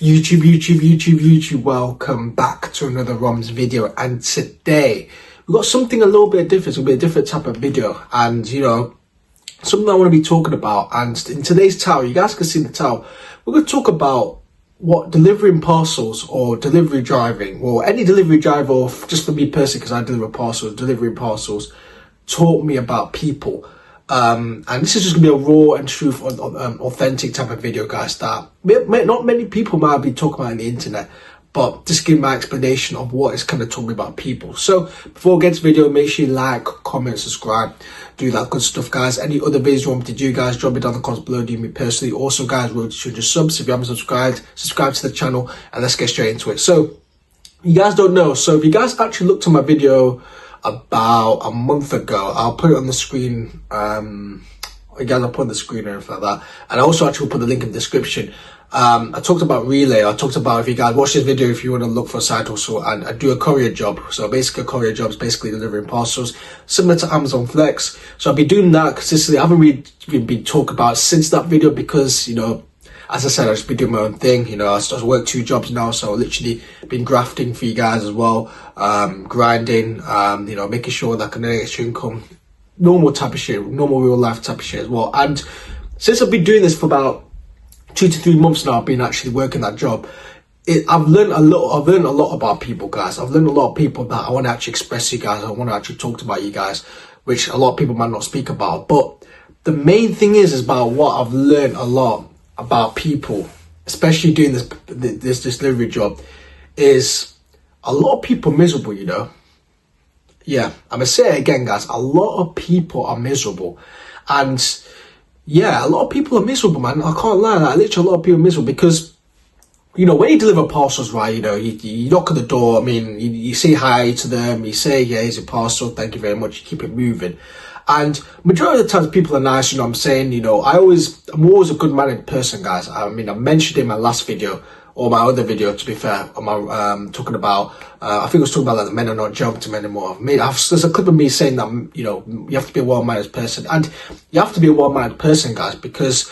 YouTube, welcome back to another Rom's video. And today we've got something a little bit different. It's gonna be a different type of video, and something I want to be talking about. And in today's title, you guys can see the title, we're going to talk about what delivering parcels or delivery driving, or any delivery driver, or just for me personally, because I deliver parcels, delivering parcels taught me about people. And this is just gonna be a raw and truth, authentic type of video, guys, that not many people might be talking about on the internet, but just give my explanation of what is kind of talking about people. So before we get to the video, make sure you like, comment, subscribe, do that good stuff, guys. Any other videos you want me to do, guys, drop it down in the comments below. Do me personally. Also, guys, road to 200 subs. If you haven't subscribed, subscribe to the channel, and let's get straight into it. So you guys don't know, so if you guys actually looked at my video about a month ago, I'll put it on the screen. Again, I'll put on the screen and everything like that, and I also actually put the link in the description. I talked about relay. I talked about, if you guys watch this video, if you want to look for a side hustle, and I do a courier job. So basically, a courier job is basically delivering parcels, similar to Amazon Flex. So I'll be doing that consistently. I haven't really been talking about it since that video because, as I said, I've just been doing my own thing. I just work 2 jobs now, so I've literally been grafting for you guys as well, grinding, making sure that I can earn extra income, normal type of shit, normal real life type of shit as well. And since I've been doing this for about 2 to 3 months now, I've been actually working that job. I've learned a lot about people, guys. I've learned a lot of people that I want to actually express to you guys. I want to actually talk about you guys, which a lot of people might not speak about. But the main thing is about what I've learned a lot about people, especially doing this delivery job, is a lot of people are miserable. Yeah, I'm gonna say it again, guys. A lot of people are miserable, and yeah, a lot of people are miserable, man. I can't lie. Literally, a lot of people are miserable because, when you deliver parcels, right, you knock on the door. I mean, you say hi to them, you say, yeah, here's your parcel, thank you very much, you keep it moving. And majority of the times people are nice, I'm saying, I'm always a good-mannered person, guys. I mean, I mentioned in my last video, or my other video, to be fair, on my, talking about, I think I was talking about that men are not gentlemen anymore. There's a clip of me saying that, you have to be a well-mannered person. And you have to be a well-mannered person, guys, because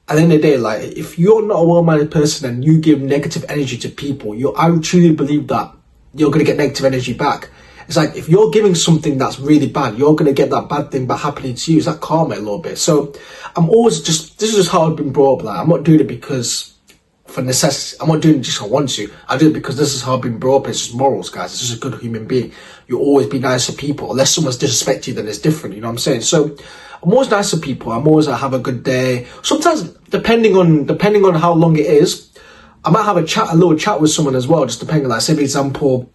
at the end of the day, like, if you're not a well-mannered person and you give negative energy to people, I truly believe that you're going to get negative energy back. It's like, if you're giving something that's really bad, you're going to get that bad thing back happening to you. It's like karma a little bit. So this is just how I've been brought up. Like, I'm not doing it because for necessity. I'm not doing it just because I want to. I do it because this is how I've been brought up. It's just morals, guys. It's just a good human being. You always be nice to people. Unless someone's disrespect you, then it's different. You know what I'm saying? So I'm always nice to people. I'm always have a good day. Sometimes, depending on how long it is, I might have a little chat with someone as well. Just depending, like, say for example,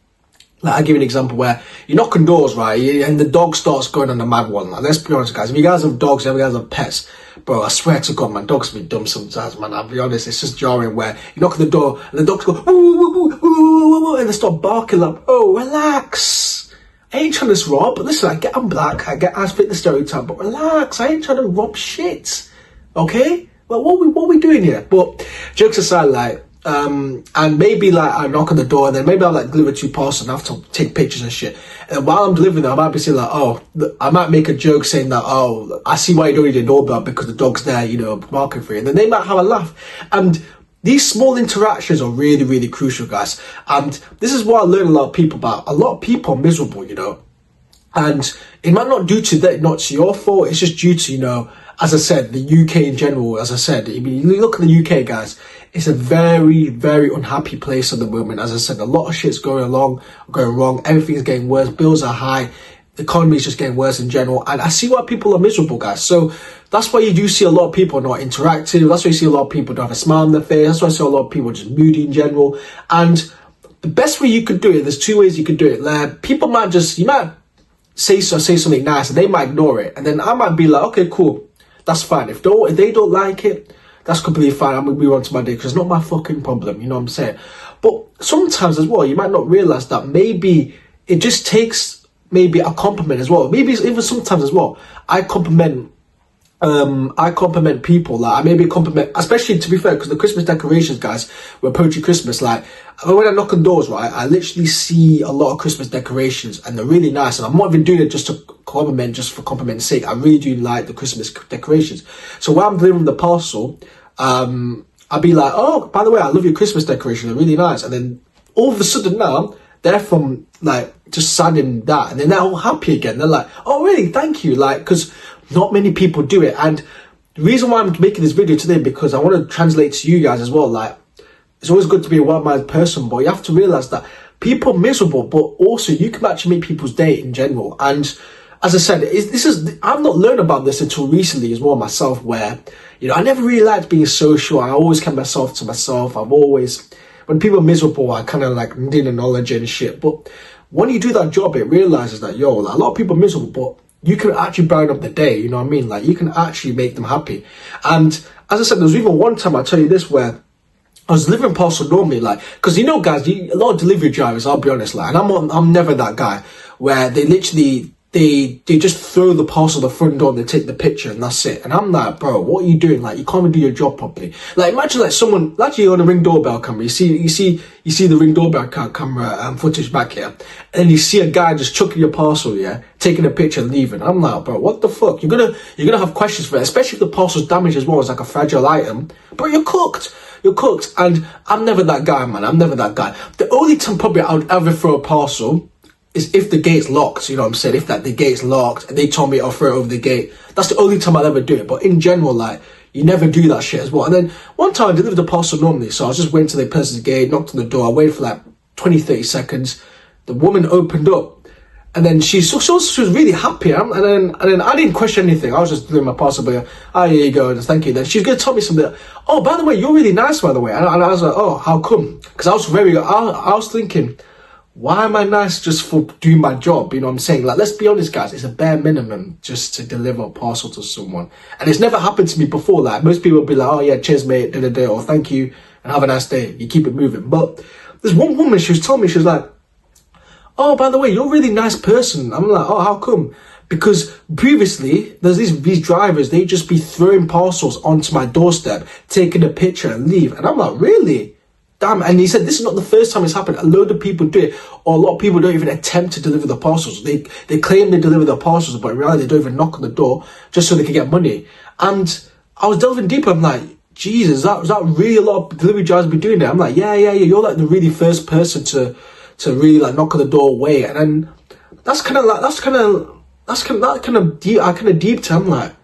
like, I'll give you an example where you knock on doors, right, and the dog starts going on a mad one. Like, let's be honest, guys. If you guys have dogs, if you guys have pets, bro, I swear to God, man, dogs be dumb sometimes, man. I'll be honest, it's just jarring where you knock on the door and the dogs go, ooh, and they start barking like, oh, relax. I ain't trying to rob. Listen, I'm black. I fit the stereotype, but relax. I ain't trying to rob shit. Okay? Well, what we doing here? But jokes aside, like, and maybe like I knock on the door and then maybe I'll like deliver 2 parcels and I have to take pictures and shit. And while I'm delivering them, I might be saying like, oh, I might make a joke saying that, oh, I see why you don't need a doorbell because the dog's there, barking for you. And then they might have a laugh. And these small interactions are really, really crucial, guys. And this is what I learned a lot of people about. A lot of people are miserable, and it might not due to that, not to your fault. It's just due to, as I said, the UK in general. As I said, I mean, you look at the UK, guys, it's a very, very unhappy place at the moment. As I said, a lot of shit's going wrong. Everything's getting worse. Bills are high. The economy is just getting worse in general. And I see why people are miserable, guys. So that's why you do see a lot of people not interactive. That's why you see a lot of people don't have a smile on their face. That's why I see a lot of people just moody in general. And the best way you could do it, there's 2 ways you could do it. Like, people might you might say something nice and they might ignore it. And then I might be like, okay, cool. That's fine. If they don't like it, that's completely fine. I'm going to move on to my day because it's not my fucking problem. You know what I'm saying? But sometimes as well, you might not realize that maybe it just takes maybe a compliment as well. Maybe even sometimes as well, I compliment people. Like, I maybe compliment, especially to be fair, because the Christmas decorations, guys, we're approaching Christmas. Like, when I knock on doors, right, I literally see a lot of Christmas decorations and they're really nice. And I'm not even doing it just to compliment, just for compliment's sake. I really do like the Christmas decorations. So while I'm delivering the parcel, I'll be like, oh, by the way, I love your Christmas decoration, they're really nice. And then all of a sudden now, they're from like just signing that, and then they're all happy again. They're like, oh really, thank you. Like, because not many people do it. And the reason why I'm making this video today, because I want to translate to you guys as well. Like, it's always good to be a well-minded person, but you have to realize that people are miserable, but also you can actually make people's day in general. And as I said, I've not learned about this until recently as well myself, where, you know, I never really liked being social. I always kept myself to myself. When people are miserable, I kind of like didn't acknowledge it and shit. But when you do that job, it realizes that, yo, like, a lot of people are miserable, but you can actually brighten up the day, you know what I mean? Like, you can actually make them happy. And as I said, there was even one time, I'll tell you this, where I was delivering parcel normally, like, because, you know, guys, a lot of delivery drivers, I'll be honest, like, and I'm never that guy, where they literally, they just throw the parcel at the front door and they take the picture and that's it. And I'm like, bro, what are you doing? Like, you can't even do your job properly. Like, imagine like someone, like you're on a Ring doorbell camera, you see the Ring doorbell camera footage back here, and you see a guy just chucking your parcel, yeah, taking a picture and leaving. I'm like, bro, what the fuck? You're gonna have questions for it, especially if the parcel's damaged as well. It's like a fragile item, but you're cooked. You're cooked. And I'm never that guy, man. I'm never that guy. The only time probably I would ever throw a parcel is if the gate's locked, you know what I'm saying? If the gate's locked and they told me I'll throw it over the gate, that's the only time I'll ever do it. But in general, like, you never do that shit as well. And then one time I delivered the parcel normally, so I was just waiting to the person's gate, knocked on the door, I waited for like 20-30 seconds. The woman opened up, and then she was really happy, and then I didn't question anything. I was just doing my parcel, but oh, here you go, and thank you. Then she's gonna tell me something. Oh, by the way, you're really nice, by the way. And I was like, oh, how come? Because I was thinking, why am I nice just for doing my job? You know what I'm saying? Like, let's be honest, guys, it's a bare minimum just to deliver a parcel to someone. And it's never happened to me before. Like, most people will be like, oh yeah, cheers mate, or thank you, and have a nice day. You keep it moving. But there's one woman, she was telling me, she was like, oh, by the way, you're a really nice person. I'm like, oh, how come? Because previously, there's these drivers, they just be throwing parcels onto my doorstep, taking a picture and leave. And I'm like, really? Damn. And he said, this is not the first time it's happened. A load of people do it, or a lot of people don't even attempt to deliver the parcels. They claim they deliver the parcels, but in reality, they don't even knock on the door just so they can get money. And I was delving deeper. I'm like, Jesus, is that really a lot of delivery drivers be doing that? I'm like, yeah. You're like the really first person to really like knock on the doorway. And then that kind of deep. I kind of deep to, I'm like,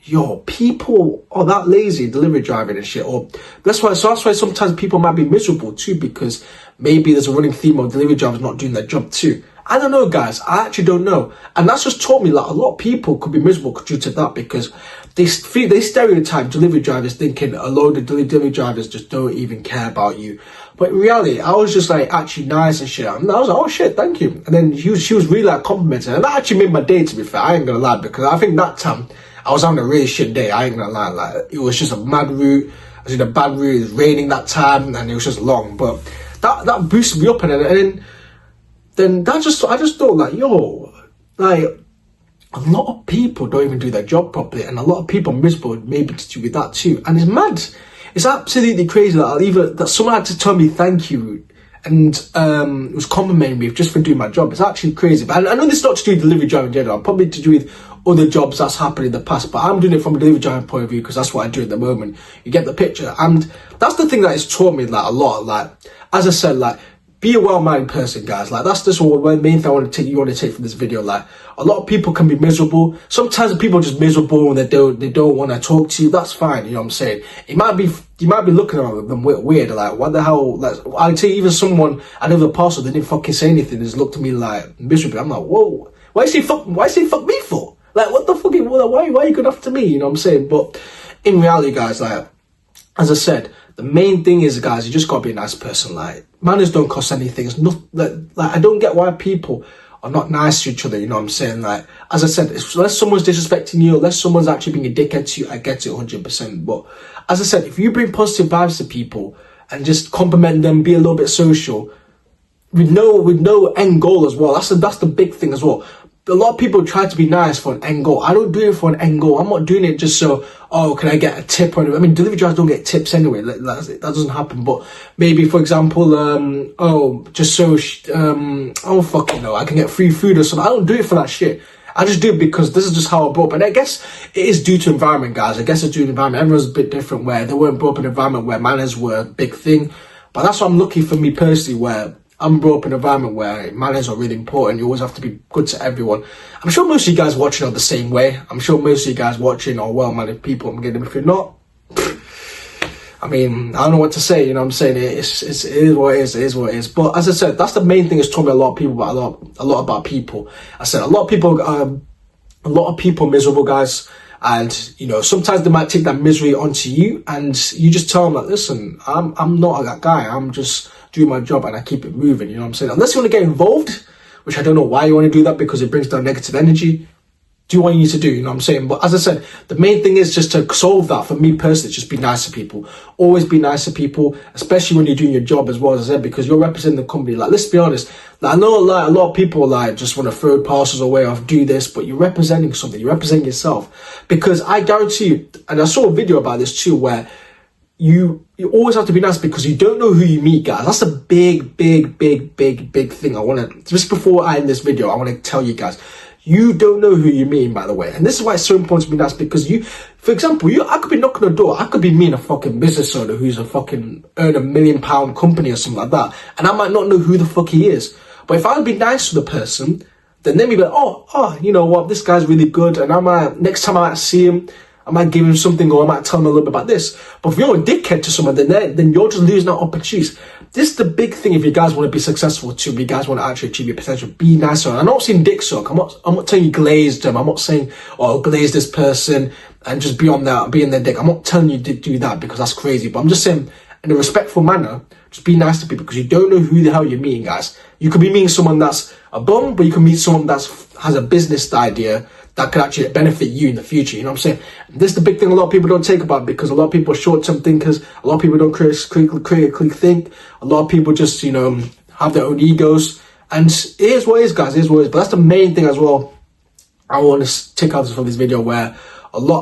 yo, people are that lazy delivery driving and shit. Or that's why sometimes people might be miserable too, because maybe there's a running theme of delivery drivers not doing their job too. I don't know, guys. I actually don't know. And that's just taught me like a lot of people could be miserable due to that, because they stereotype delivery drivers thinking a load of delivery drivers just don't even care about you. But in reality, I was just like actually nice and shit. And I was like, oh shit, thank you. And then she was really like complimenting, and that actually made my day, to be fair. I ain't gonna lie, because I think that time I was having a really shit day. I ain't gonna lie. Like, it was just a mad route. I was in a bad route. It was raining that time, and it was just long. But that boosted me up, and then I just thought like, yo, like, a lot of people don't even do their job properly, and a lot of people are miserable maybe to do with that too. And it's mad. It's absolutely crazy that someone had to tell me thank you and was complimenting me just for doing my job. It's actually crazy. But I know this is not to do with delivery driving in general. Probably to do with other jobs that's happened in the past. But I'm doing it from a delivery driving point of view, because that's what I do at the moment. You get the picture. And that's the thing that has taught me like a lot. Like, as I said, like, be a well-minded person, guys. Like, that's just what the main thing you want to take from this video. Like, a lot of people can be miserable. Sometimes people are just miserable and they don't want to talk to you. That's fine, you know what I'm saying? You might be looking at them weird, like, what the hell? Like, I'd say even someone, I know the parcel, they didn't fucking say anything, they just looked at me like miserable. I'm like, whoa, why is he fuck me for? Like, what the fuck? Why are you going after me? You know what I'm saying? But in reality, guys, like, as I said, the main thing is, guys, you just gotta be a nice person. Like, manners don't cost anything. It's not like I don't get why people are not nice to each other. You know what I'm saying? Like, as I said, unless someone's disrespecting you, unless someone's actually being a dickhead to you, I get it 100%. But as I said, if you bring positive vibes to people and just compliment them, be a little bit social, with no end goal as well. That's the big thing as well. A lot of people try to be nice for an end goal. I don't do it for an end goal. I'm not doing it just so, oh, can I get a tip or anything? I mean, delivery drivers don't get tips anyway. That doesn't happen. But maybe, for example, just so, oh, fucking no, I can get free food or something. I don't do it for that shit. I just do it because this is just how I brought up. And I guess it is due to environment, guys. I guess it's due to environment. Everyone's a bit different, where they weren't brought up in an environment where manners were a big thing. But that's what I'm lucky for me personally, where I'm brought up in an environment where manners are really important. You always have to be good to everyone. I'm sure most of you guys watching are the same way. I'm sure most of you guys watching are well-mannered people. I'm getting, if you're not, I mean, I don't know what to say, you know what I'm saying? It is what it is, it is what it is. But as I said, that's the main thing that's taught me a lot of people about, a lot about people. I said, a lot of people are miserable, guys. And, you know, sometimes they might take that misery onto you, and you just tell them, like, listen, I'm not that guy. I'm just doing my job and I keep it moving, you know what I'm saying? Unless you want to get involved, which I don't know why you want to do that, because it brings down negative energy. Do what you need to do, you know what I'm saying? But as I said, the main thing is just to solve that. For me personally, just be nice to people. Always be nice to people, especially when you're doing your job as well, as I said, because you're representing the company. Like, let's be honest, like, I know like a lot of people like just want to throw parcels away or do this, but you're representing something. You're representing yourself. Because I guarantee you, and I saw a video about this too, where you always have to be nice, because you don't know who you meet, guys. That's a big thing. I want to, just before I end this video, I want to tell you guys, you don't know who you're meeting, by the way. And this is why it's so important to be nice, because you, for example, I could be knocking on a door. I could be meeting a fucking business owner who's a fucking earn £1 million company or something like that. And I might not know who the fuck he is. But if I would be nice to the person, then they may be like, oh, you know what, this guy's really good. And I might, next time I might see him, I might give him something, or I might tell him a little bit about this. But if you're a dickhead to someone, then you're just losing that opportunity. This is the big thing if you guys want to be successful too, if you guys want to actually achieve your potential. Be nicer. I'm not saying dick suck. I'm not telling you glaze them. I'm not saying, oh, glaze this person and just be on that, be in their dick. I'm not telling you to do that, because that's crazy. But I'm just saying, in a respectful manner, just be nice to people, because you don't know who the hell you're meeting, guys. You could be meeting someone that's a bum, but you can meet someone that's has a business idea that could actually benefit you in the future, you know what I'm saying? This is the big thing a lot of people don't take about, because a lot of people are short-term thinkers, a lot of people don't critically think, a lot of people just, you know, have their own egos, and it is what it is, guys, it is what it is. But that's the main thing as well I want to take out from this video, where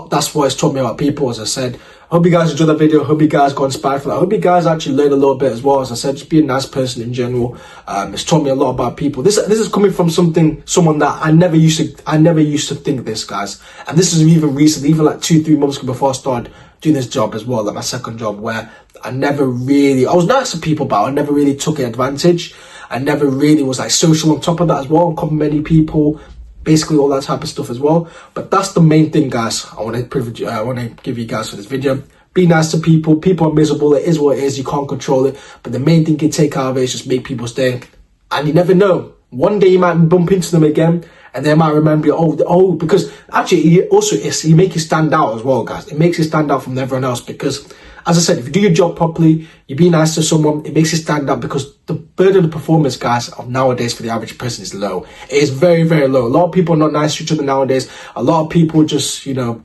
that's what it's taught me about people, as I said. I hope you guys enjoyed that video. I hope you guys got inspired from that. I hope you guys actually learned a little bit as well. As I said, just be a nice person in general. It's taught me a lot about people. This is coming from someone that I never used to think this, guys. And this is even recently, even like 2-3 months ago, before I started doing this job as well, like my second job, where I was nice to people, but I never really took advantage. I never really was like social on top of that as well, complimenting people, basically all that type of stuff as well. But that's the main thing, guys. I want to give you guys for this video. Be nice to people. People are miserable. It is what it is. You can't control it. But the main thing you can take out of it is just make people stay. And you never know. One day you might bump into them again, and they might remember you. Because actually, you make you stand out as well, guys. It makes you stand out from everyone else, because, as I said, if you do your job properly, you be nice to someone, it makes you stand out, because the burden of performance, guys, of nowadays for the average person is low. It is very, very low. A lot of people are not nice to each other nowadays. A lot of people just, you know,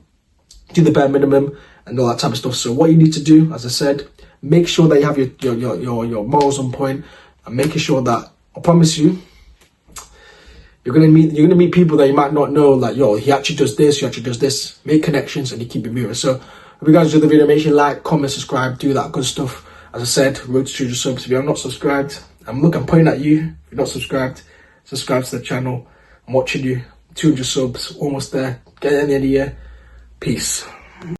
do the bare minimum and all that type of stuff. So what you need to do, as I said, make sure that you have your morals on point, and making sure that, I promise you, you're gonna meet people that you might not know, like, yo, he actually does this, he actually does this. Make connections and you keep it moving. So if you guys enjoyed the video, make sure you like, comment, subscribe, do that good stuff. As I said, road to 200 subs. If you're not subscribed, I'm pointing at you. If you're not subscribed, subscribe to the channel. I'm watching you. 200 subs, almost there. Get it in the end of the year. Peace.